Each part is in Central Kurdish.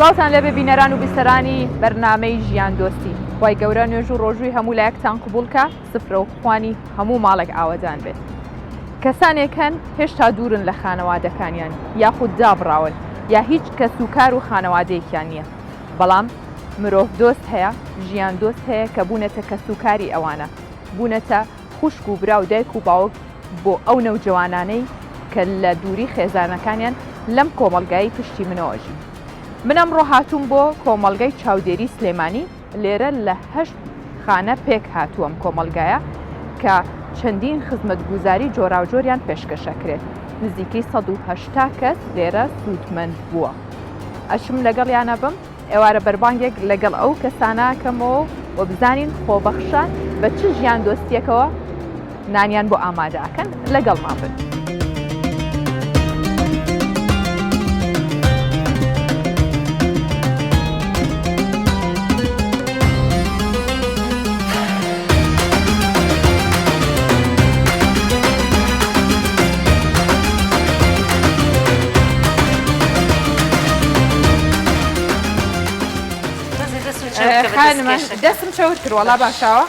سڵاتان لەبێ بینەران و بیسەرانی بەرنامەی ژیان دۆستی خی گەورە نوێژ و ڕۆژووی هەموو لایەکتان قبولکە سفرە و خوانی هەموو ماڵێک ئاوەدان بێت. کەسانێکن هێشتا دوورن لە خانەوادەکانیان یاخود دابڕاون یا هیچ کەس و کار و خانەوادەیەکیان نییە، بەڵام مرۆڤ دۆست هەیە، ژیان دۆست هەیە کە بوونەتە کەس و کاری ئەوانە، بوونەتە خوشک و برا و دایک و باوک بۆ ئەو نەوجەوانانەی کە لە دووری خێزانەکانیان لەم کۆمەلگایی پشتی منەوەژی. من ئەمڕۆ هاتووم بۆ کۆمەلگای چاودێری سلێمانی، لێرە لە 8 خانە پێک هاتووەم کۆمەلگایە کە چەندین خزمەتگوزاری جۆراوجۆریان پێشکەشەکرێت. نزیکەی 180 کەس لێرە سوودمەند بووە. ئەچم لەگەڵیانە بم ئێوارە بەربانگێک لەگەڵ ئەو کەساناکەمەوە و بزانین خۆبەخشان بە چ ژیان دۆستیەکەوە نانیان بۆ ئامادەکەن لەگەڵمان بن. خانمە دەستم چەوتر وەڵا باشاوە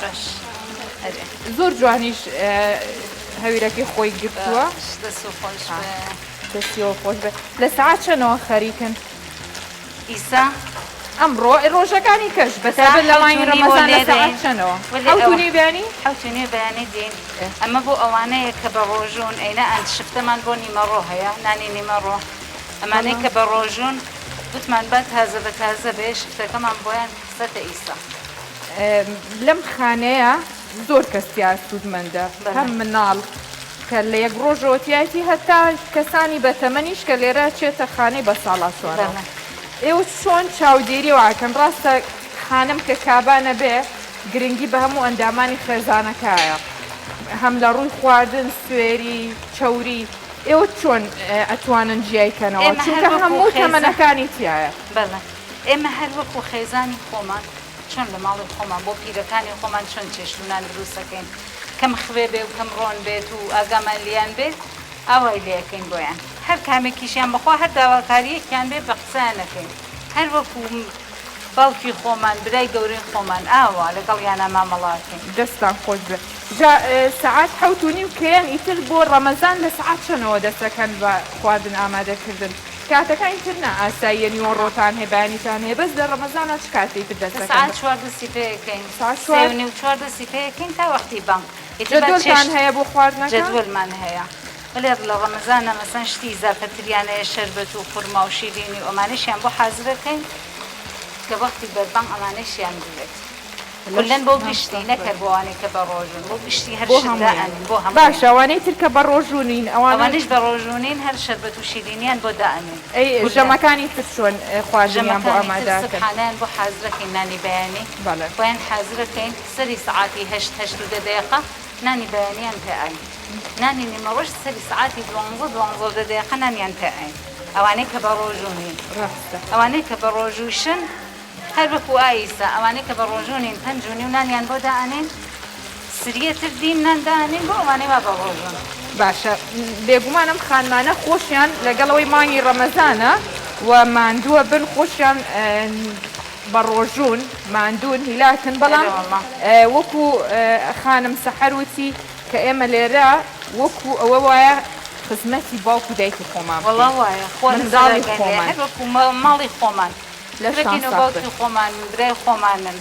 زۆر جوانیش هەویرەکەی خۆی گرتووە دەستی خۆش بێت. لە سەعات چەندەوە خەریکن ئیسا ئەمڕۆ ڕۆژەکانی کەش بەتابەت لە مانگی ڕەمەزان لە سەعات چەندەوە حەوتونی بەیانی حەوتونی بەیانی دێن. ئەمە بۆ ئەوانەیە کە بە ڕۆژوون ئەینە ئەند شفتەمان بۆ نیمەڕۆ هەیە نانی نیمەڕۆ ئەمانەی کە بە ڕۆژوون گوتمان بە تازە بە تازە بێ شفتەکەمان بۆیان سەتە ئیسا. لەم خانەیە زۆر کەسیا سوودمەندە هەم مناڵ کە لە یەک ڕۆژەوەتیایەتی هەتا کەسانی بەتەمەنیش کە لێرە چێتە خانەی بە ساڵاتوانە. ئێوە چۆن چاودێری واکەن ڕاستە خانم کە کابانە بێ گرنگی بە هەموو ئەندامانی خێزانەکایە هەم لە ڕووی خواردن سوێری چەوری ئێوە چۆن ئەتوانن جیایکەنەوە چونکە هەموو تەمەنەکانی تایە. بەڵێ ئێمە هەر وەکو خێزانی خۆمان چۆن لە ماڵی خۆمان بۆ پیرەکانی خۆمان چۆن چێشتونان دروستەکەین کەم خوێ بێ و کەم ڕۆن بێت و ئاگامان لیان بێت ئاوای لێەکەین بۆیان هەر کامێکیشیان بخوا هەر داواکاریەکیان بێ بە قسەیان نەکەین هەر وەکو باوکی خۆمان برای گەورەی خۆمان ئاوا لەگەڵ یانە مامەڵاتین. دەستان خۆش بێت. سەعات 7:30 کەیان ئیتر بۆ ڕەمەزان لە سەعات چەندەوە دەستەکەن بە خواردن ئامادەکردن کاتەکانی تر نە ئاساییە نیوەڕۆتان هەیە بەیانیتان هەیە بەس لە ڕەمەزانە چ کاتێک تر دەستەکەن سەعات 4 پێەکەین 4 پێەکەین تا وەختی بانگ جەدوڵتان هەیە بۆ خواردنەکە جەدوڵمان هەیە بەڵێ لە ڕەمەزانە مەسەن شتی ئیزافەتریانەیە شەربەت و خورما و شیرینی و ئەمانەشیان بۆ حازرەکەین کە وەختی بەربانگ ئەمانەشیان بێت کلەن بۆ گشتی نەکرد بۆ ئەوانەی کە بە ڕۆژون بۆ گشتی هەر شتدائەنین بۆ هەموو باش ئەوانەی تر کە بە ڕۆژوونین ئەوانش بە ڕۆژوونین هەر شەربەت و شیرینیان بۆ دائەنین. ژەمەکانی تر چۆن خواردنیان بۆ ئامادەکەن سبحانیان بۆ حازرەکەین نانی بەیانی بۆیان حازرەکەین سەری سەعاتی 8 دقیقە نانی بەیانیان پێئین نانی نیمەڕۆژ سەری سەعاتی 12 دقیقە نانیان پێئین ئەوانەی کە بە ڕۆژوونین ئەوانەی کە بە ڕۆژوشن هەر بەکو ئایسا ئەوانەی کە بە ڕۆژوونین 5 و نانیان بۆ دائەنین سریەتر دین ناندانین بۆ ئەوانەی وا بە ڕۆژون. باشە بێگومانم خانمانە خۆشیان لەگەڵەوەی مانگی ڕەمەزانە و ماندووە بن خۆشیان بە ڕۆژوون ماندوون هیلاکن بەڵام وەکو خانم سەحەروتی کە ئێمە لێرە وەکو ئەوە وایە خزمەتی باوکو و دایکی خۆمان وەڵا وایە خۆمنداڵی خۆمان وەکو ماڵی خۆمان لەکەین و باوکی خۆمان برای خۆمانن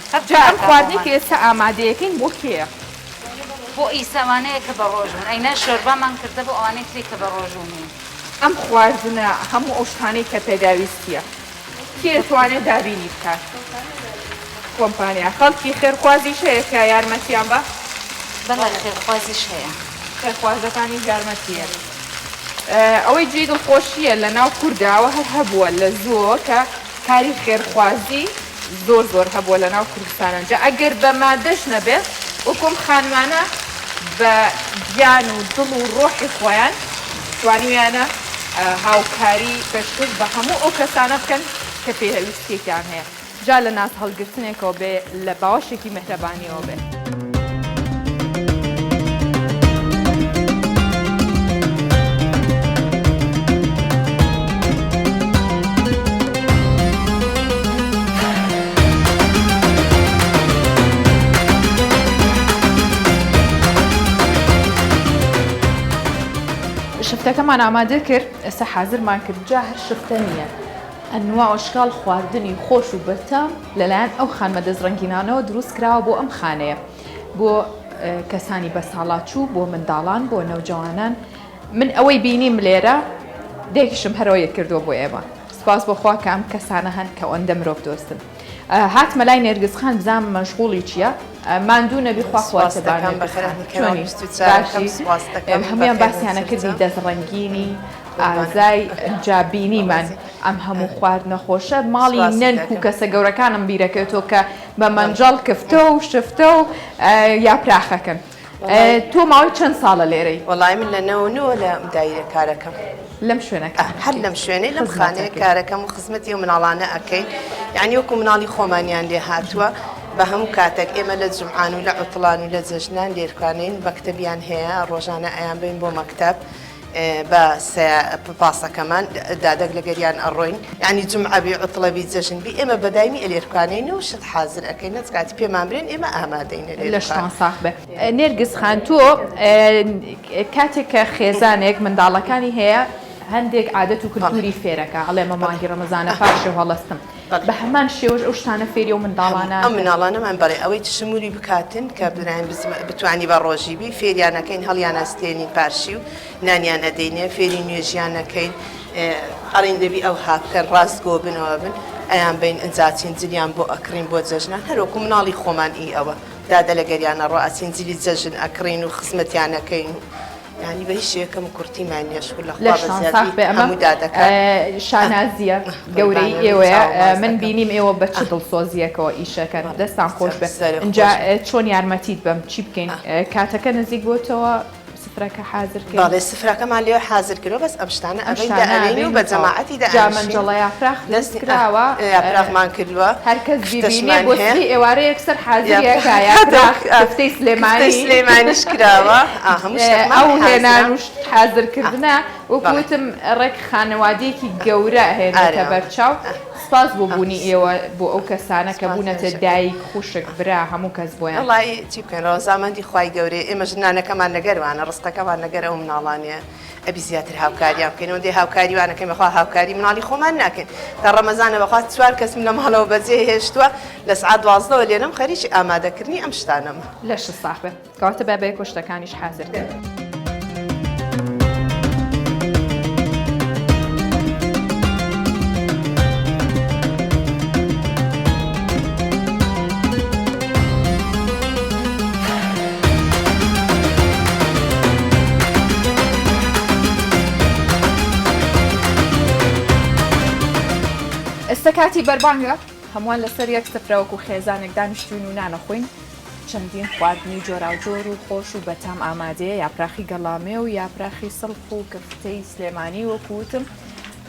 ئەم خواردنی کە ئێستا ئامادەیەکەین بۆ کێیە؟ بۆ ئیساوانەیە کە بە ڕۆژون ئەینە شۆربامان کردە بۆ ئەوانەی تری کە بە ڕۆژوونین. ئەم خواردنە هەموو ئەو شتانەی کە پێداویستیە کێ دەتوانێت دابینی بکات؟ کۆمپانیا خەڵکی خێرخوازیش هەیە کە یارمەتیان بە؟ بەڵێ خێرخوازیش هەیە خێرخوازەکانی یارمەتیە. ئەوەی جێ دڵخۆشیە لە ناو کورداوە هەر هەبووە لە زۆر کە کاری خێرخوازی زۆر هەبووە لە ناو کوردستانە جا ئەگەر بە مادەش نەبێت وەکۆم خانمانە بە گیان و دڵ و ڕۆحی خۆیان توانیویانە هاوکاری پێشکەش بە هەموو ئەو کەسانە بکەن کە پێویستێکیان هەیە جا لە ناز هەڵگرتنێکەوە بێ لە باوەشێکی مهرەبانیەوە بێت. شفتەکەمان ئامادە کرد ئێستا حازرمان کرد جا هەر شفتە نییە ئەنواع ئەشکال خواردنی خۆش و بەرتام لەلایەن ئەو خانمە دەستڕەنگینانەوە دروست کراوە بۆ ئەم خانەیە بۆ کەسانی بەساڵاتچوو بۆ منداڵان بۆ نەوجوانان من ئەوەی بینیم لێرە دێکیشم هەرەوەیە کردووە بۆ ئێمە سپاس بۆخوا کە ئەم کەسانە هەن کە ئەوەندە مرۆڤ دۆستن هاتمە لای نێرگس خان بزانم مەشغوڵی چییە ماندوو نەبی خواخواتەبان هەمویان باسییانە کردی دەستڕەنگینی ئازای جابینیمان ئەم هەموو خوارد نەخۆشە ماڵی نەنک و کەسە گەورەکانم بیرەکەوێتەوە کە بە مەنجەڵ کفتە و شفتە و یاپراخەکەن تۆ ماوەی چەند ساڵە لێرەی؟ وەڵای من لە 99 لە دایرە کارەکەم لەم شوێنەکە هەر لەم شوێنەی لەم خانەیە کارەکەم و خزمەتی و مناڵانە ئەەکەین یعنی وەکو مناڵی خۆمانیان لێ هاتووە بە هەموو کاتێک ئێمە لە جمعان و لە عوتڵان و لە جەژنان لێرکانین مەکتەبیان هەیە ڕۆژانە ئەیان بین بۆ مەکتەب بە پاسەکەمان دادەک لە گەریان ئەڕۆین ینی جمعەبی عوتڵەبی جەژنبی ئێمە بەدایمی ئەلێرکانین و شت حازر ئەەکەین نەچکاتی پێمان برێن ئێمە ئامادەین لە شتان ساخ بێ نێرگس خان تۆ کاتێک کە خێزانێک منداڵەکانی هەیە هەندێک عادەت و کلتوری فێرەکە ئەڵێ مەمانگی ڕەمەزانە پاشێ هەڵەستم بە هەمان شێوەش ئەو شتانە فێری و منداڵانە ئەم مناڵانەمان بەڵێ ئەوەی شمولی بکاتن کە بنایان بتوانی بە ڕۆژیبی فێریانەکەین هەڵیان ئەستێنی پارشی و نانیان ئەدەینێ فێری نوێژیانەکەین ئەڕین دەبی ئەو هاکە ڕاستگۆ بنەوە بن ئەیان بین ئەنجاچین جلیان بۆ ئەکرین بۆ جەژنان هەروەکو مناڵی خۆمان ئی ئەوە دادە لە گەریانە ڕائچین جلی جەژن ئەکرین و خزمەتیانەکەین ینی بە هیچ شێکەکەم کورتیمان نیەشکل لە هەموو دادەکە شانازیە گەورەی ئێوەیە من بینیم ئێوە بە چ دڵسۆزیەکەەوە ئیشەکەن دەستان خۆش بێت اینجا چۆن یارمەتیت بەم چی بکەین کاتەکە نزیک بۆتەوە سفرەکە حازر کرد باڵێ سفرەکەمان لێوە حازر کردەوە بەس ئەم شتانە ئەبین و بە جەماعەتی دامەنجەڵە یافراخ دەست کراوە یافراخمان کردووە هەرکەس ببینێ بۆسی ئێوارە یەکسەر حازریەکە یافتەی سلێمانیش کراوە ئەو هێنان و حازرکردنە وەکوتم ڕێک خانەوادەیەکی گەورە هێنێتە بەرچاو سپاس بۆ بوونی ئێوە بۆ ئەو کەسانە کە بوونەتە دایک خوشک برا هەموو کەس بۆیان وڵی چی بکەین ڕۆزامەندی خوای گەورێ ئێمە ژنانەکەمان نەگەروانە ڕستەکەمان نەگەر ئەو مناڵانەیە ئەبی زیاتر هاوکاریان بکەین و دێ هاوکاریوانەکەی بەخوا هاوکاری مناڵی خۆمان ناکەین تا ڕەمەزانە بەخوا چوار کەسم لە ماڵەوە بەجێ هێشتووە لە سعات 12 لێنم خەریکی ئامادەکردنی ئەم شتانەمە لەش ساحبە کەواتە بابێ کوشتەکانیش حازر کرد. ئێستا کاتی بەربانگە هەمووان لەسەر یەک سفرەوەکو خێزانێک دانیشتوین و نانەخۆین چەندین خواردنی جۆراوجۆر و خۆش و بەتام ئامادەیە یاپراخی گەڵامێ و یاپراخی سڵق و کفتەی سلێمانی وەکوتم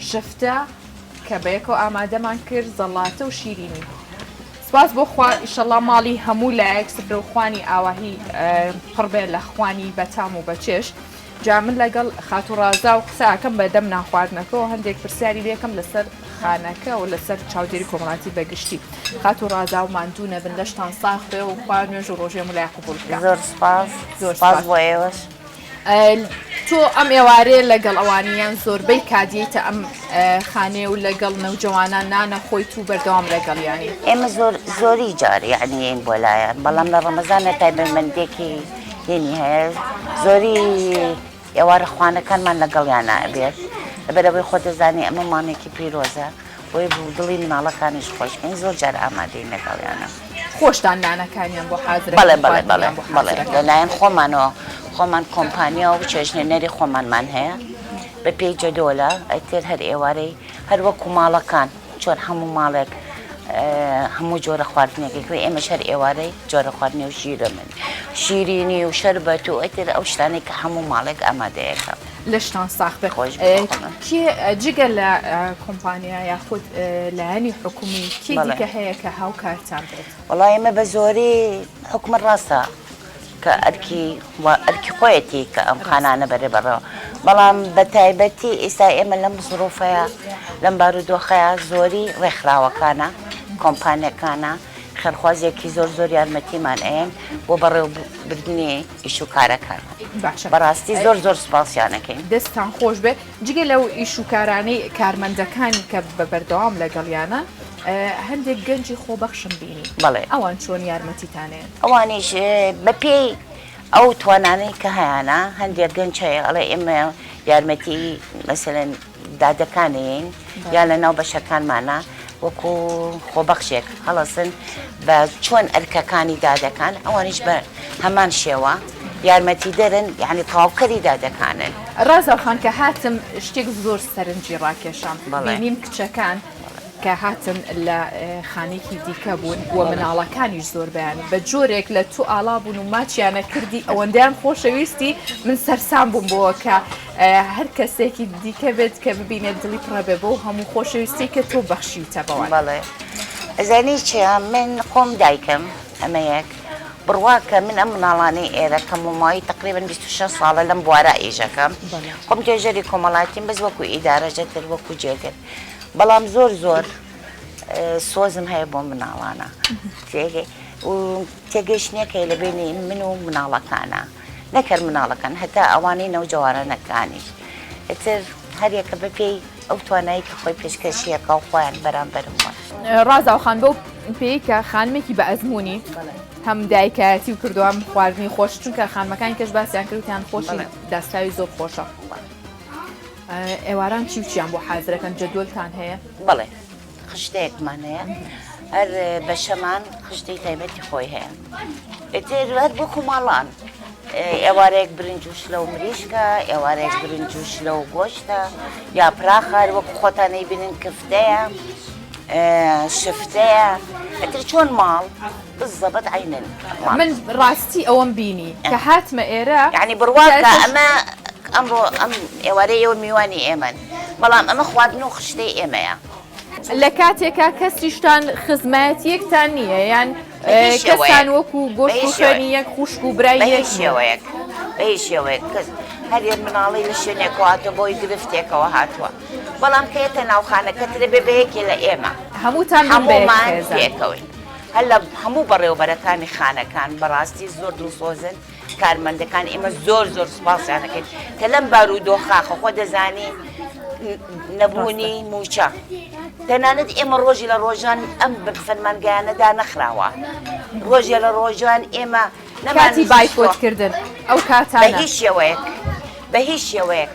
شفتە کە بەیەکەوە ئامادەمان کرد زەڵاتە و شیرینی سپاس بۆ خوا ئیشەڵڵا ماڵی هەموو لایەک سفرە و خوانی ئاواهی پڕبێ لە خوانی بەتام و بەچێش جا من لەگەڵ خاتوڕازا و قساکەم بەدەم ناخواردنەکەەوە هەندێک پرسیاری لێکم لەسەر خانەکە و لەسەر چاودێری کۆمەڵاتی بەگشتی خاتوڕازا و ماندوو نەبن لەشتان ساخ بێ و خوار نوێژ و ڕۆژێ مولای قبول بکە زۆر سپاس زۆر سپاس بۆ ئێوەش تۆ ئەم ئێوارەیە لەگەڵ ئەوانیان زۆربەی کادیتە ئەم خانێ و لەگەڵ نەوجەوانان نانە خۆیت و بەردەوام لەگەڵیانی ئێمە زۆری جاری یعنی بۆ لایەن بەڵام لە ڕەمەزانە تایبەتمەندێکی هێنی هەیە زۆری ئێوارە خوانەکانمان لەگەڵیان نابێت لەبەرەوەی خۆ دەزانی ئەمە مانێکی پیرۆزە بۆی دڵی مناڵەکانیش خۆشکەین زۆر جار ئامادەی لەگەڵیانە خۆشتان نانەکانیان بۆ حازر بەڵێ لەلایەن خۆمانەوە خۆمان کۆمپانیا و چێژنێنەری خۆمانمان هەیە بە پێی جەدۆلە ئەیتر هەر ئێوارەی هەر وەکو ماڵەکان چۆن هەموو ماڵێک هەموو جۆرە خواردنێکی ئێمەش هەر ئێوارەی جۆرە خواردنی و ژیرە من شیرینی و شەربەت و ئەتر ئەو شتانێک کە هەموو ماڵێک ئامادەیەەکە لەشتان ساخ خۆش جگە لە کۆمپانیا یاخود لایەنی حکومی کی دیکە هەیە کە هاوکارتان بێت وەڵای ئێمە بە زۆری حکومت ڕاستە کە ئەرکی خۆیەتی کە ئەم خانانە بەرێ بەڕەوە بەڵام بە تایبەتی ئێستا ئێمە لەم زۆرۆفەیە لەم بارودۆخەیە زۆری ڕێکخراوەکانە کۆمپانیەکانە خێرخوازێکی زۆر یارمەتیمان ئەن بۆ بەڕێوەبردنی ئیش و کارەکانمان باشە بەڕاستی زۆر سوپاسیانەکەین دەستان خۆش بێ جگە لەو ئیش و کارانەی کارمەندەکانی کە بە بەردەوام لەگەڵیانە هەندێک گەنجی خۆبەخشم بینی بەڵێ ئەوان چۆن یارمەتیتانێن ئەوانیش بەپێی ئەو توانانەی کە هەیەە هەندێک گەنج هەیە ئەڵێ ئێمە یارمەتی مەسەرەن دادەکانین یان لە ناو بەشەکانمانە وەکو خۆبەخشێک هەڵەسن بە چۆن ئەرکەکانی دادەکان ئەوانیش بە هەمان شێوە یارمەتی دەرن یعنی تاوکەری دادەکانن ڕازەوخان کە هاتم شتێک زۆر سەرنجی ڕاکێشان بینیم کچەکان کە هاتن لە خانێکی دیکە بوون بۆ مناڵەکانیش زۆر بەیان بە جۆرێک لە تو ئاڵا بوون و ماچیانە کردی ئەوەندەیان خۆشەویستی من سەرسام بووم بۆەوە کە هەر کەسێکی دیکە بێت کە ببینێت دڵی پڕەبێ بۆ هەموو خۆشەویستی کە تۆ بەخشیتە بەوە بەڵێ ئەزانی چیە من خۆم دایکم ئەمە یەک بڕواکە من ئەم مناڵانەی ئێرە کەم ومایی تقریبن 26 ساڵە لەم بوارە ئێژەکەم خۆم توێژەری کۆمەڵاتیم بەس وەکو ئیدارەجەتر وەکو جێگر بەڵام زۆر سۆزم هەیە بۆ مناڵانە تێگەشتنیەکەی لە بینی من و مناڵەکانە نەکرد مناڵەکان هەتا ئەوانەی نەوجەوارانەکانیش ئتر هەرێکە بەپێی ئەو توانایی کە خۆی پێشکەشیەکە و خۆیان بەرامبەرم وە ڕازاوخان بەو پێی کە خانمێکی بە ئەزمموی هەم دایکایەتی و کردووەم خواردنی خۆش چونکە خانمەکانی کەش باسییان کردیان خۆشی داستاوی زۆر خۆشە ئێواران چیان بۆ حازرەکەن جدولتان هەیە؟ بڵێ خشتەیەکمان هەیە هەر بە شەمان خشتەی تایبەتی خۆی هەیە ئێتر هەر بۆ کوماڵان ئێوارەیەک برنجوش لە و مریشکە ئێوارەیەک برنجوش لە و گۆشتە یا پراخار وەکو خۆتانەی بینن کفتەیە شفتەیە ئەتر چۆن ماڵ بزەبەت عینن من ڕاستی ئەوەم بینی کە هاتمە ئێرە یعنی بڕواکە ئەمە ئەمڕۆ ئەم ئێوارەیەوە میوانی ئێمەن بەڵام ئەمە خواردن و خشتەی ئێمەیە لە کاتێکا کەسیشتان خزمەتیەکتان نییە یان کەسان وەکو گۆشت و خوێنی یەک خوشک و برای شێوەیەک بەهی شێوەیە کەس هەرێن مناڵی لە شوێنێک هاتووە بۆی گرفتێکەوە هاتووە بەڵام کەیتە ناوخانەکەترە بەبەیەکی لە ئێمە هەمومان پێکەوەین هەر لە هەموو بەڕێوەبەرەکانی خانەکان بەڕاستی زۆر دڵسۆزن کارمەندەکان ئێمە زۆر سوپاسیانەکەین کە لەم بارودۆخاخە خۆ دەزانی نەبوونی موچە تەنانەت ئێمە ڕۆژی لە ڕۆژان ئەم فەرمانگەیانەدا نەخراوە ڕۆژێ لە ڕۆژان ئێمە نەماتی بایکۆتکردن ئەو کاتانە بە هیچ شێوەیەک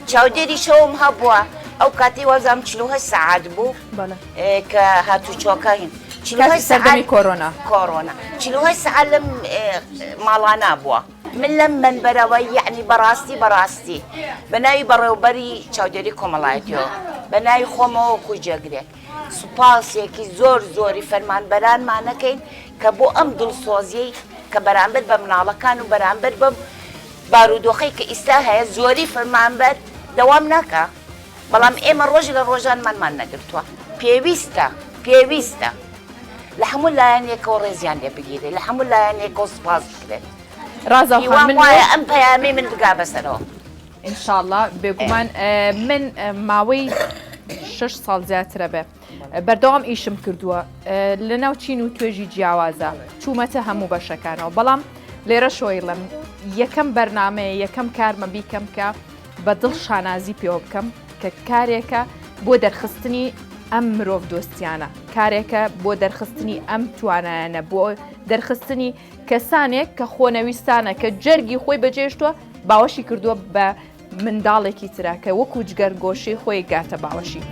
چاودێری شەوم هەبووە ئەو کاتی وەزام 48 سەعات بوو کە هاتوچۆکەین سەردەمی کۆرۆنا 48 سەعات لەم ماڵانە بووە من لەم منبەرەوە یعنی بەڕاستی بە ناوی بەڕێوەبەری چاودێری کۆمەڵایەتیەوە بە ناوی خۆمەوە وەکو جێگرێک سوپاسێکی زۆری فەرمانبەرانمانەکەین کە بۆ ئەم دڵسۆزیەی کە بەرامبەر بە مناڵەکان و بەرامبەر بەم بارودۆخەی کە ئیستا هەیە زۆری فەرمانبەر دەوام ناکە بەڵام ئێمە ڕۆژی لە ڕۆژانمانمان نەگرتووە پێویستە لە هەموو لایەنێکەوە ڕێزیان لێ بگیرێ لە هەموو لایەنێکەوە سوپاس بکرێت ڕازاوخان من وایە ئەم پەیامی من بگا بەسەرەوە ئینشاءڵڵا بێگومان من ماوەی 6 ساڵ زیاترە بێ بەردەوام ئیشم کردووە لە ناو چین و توێژی جیاوازە چوومەتە هەموو بەشەکانەوە بەڵام لێرە شۆیڵم یەکەم بەرنامەیە یەکەم کارمە بیکەم کە بە دڵ شانازی پێوە بکەم کە کارێکە بۆ دەرخستنی ئەم مرۆڤ دۆستیانە کارێکە بۆ دەرخستنی ئەم توانایانە بۆ دەرخستنی کەسانێک کە خۆنەویستانە کە جەرگی خۆی بەجێشتووە باوەشی کردووە بە منداڵێکی ترا کە وەکو جگەر گۆشەی خۆی گاتە باوەشی.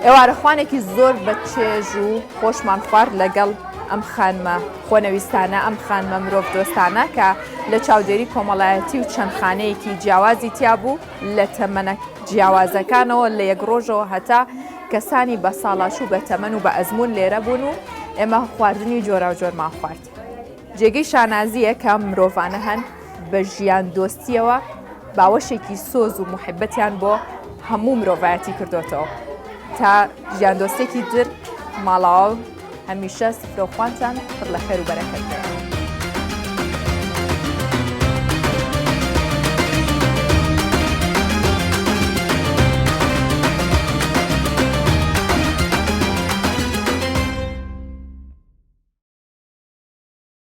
ئێوارەخوانێکی زۆر بە چێژ و خۆشمان خوارد لەگەڵ ئەم خانمە خۆنەویستانە ئەم خانمە مرۆڤ دۆستانە کە لە چاودێری کۆمەڵایەتی و چەند خانەیەکی جیاوازی تیا بوو لە تەمەنە جیاوازەکانەوە لە یەک ڕۆژەوە هەتا کەسانی بە ساڵاش و بە تەمەن و بە ئەزمون لێرە بوون و ئێمە خواردنی جۆرا و جۆرمان خوارد. جێگەی شانازیە کە مرۆڤانە هەن بە ژیان دۆستیەوە باوەشێکی سۆز و محبەتیان بۆ هەموو مرۆڤایەتی کردوتەوە تا ژیان دۆستێکی تر ماڵاو هەمیشە سفرەوخوانتان پڕ لە خێر و بەرەکەت.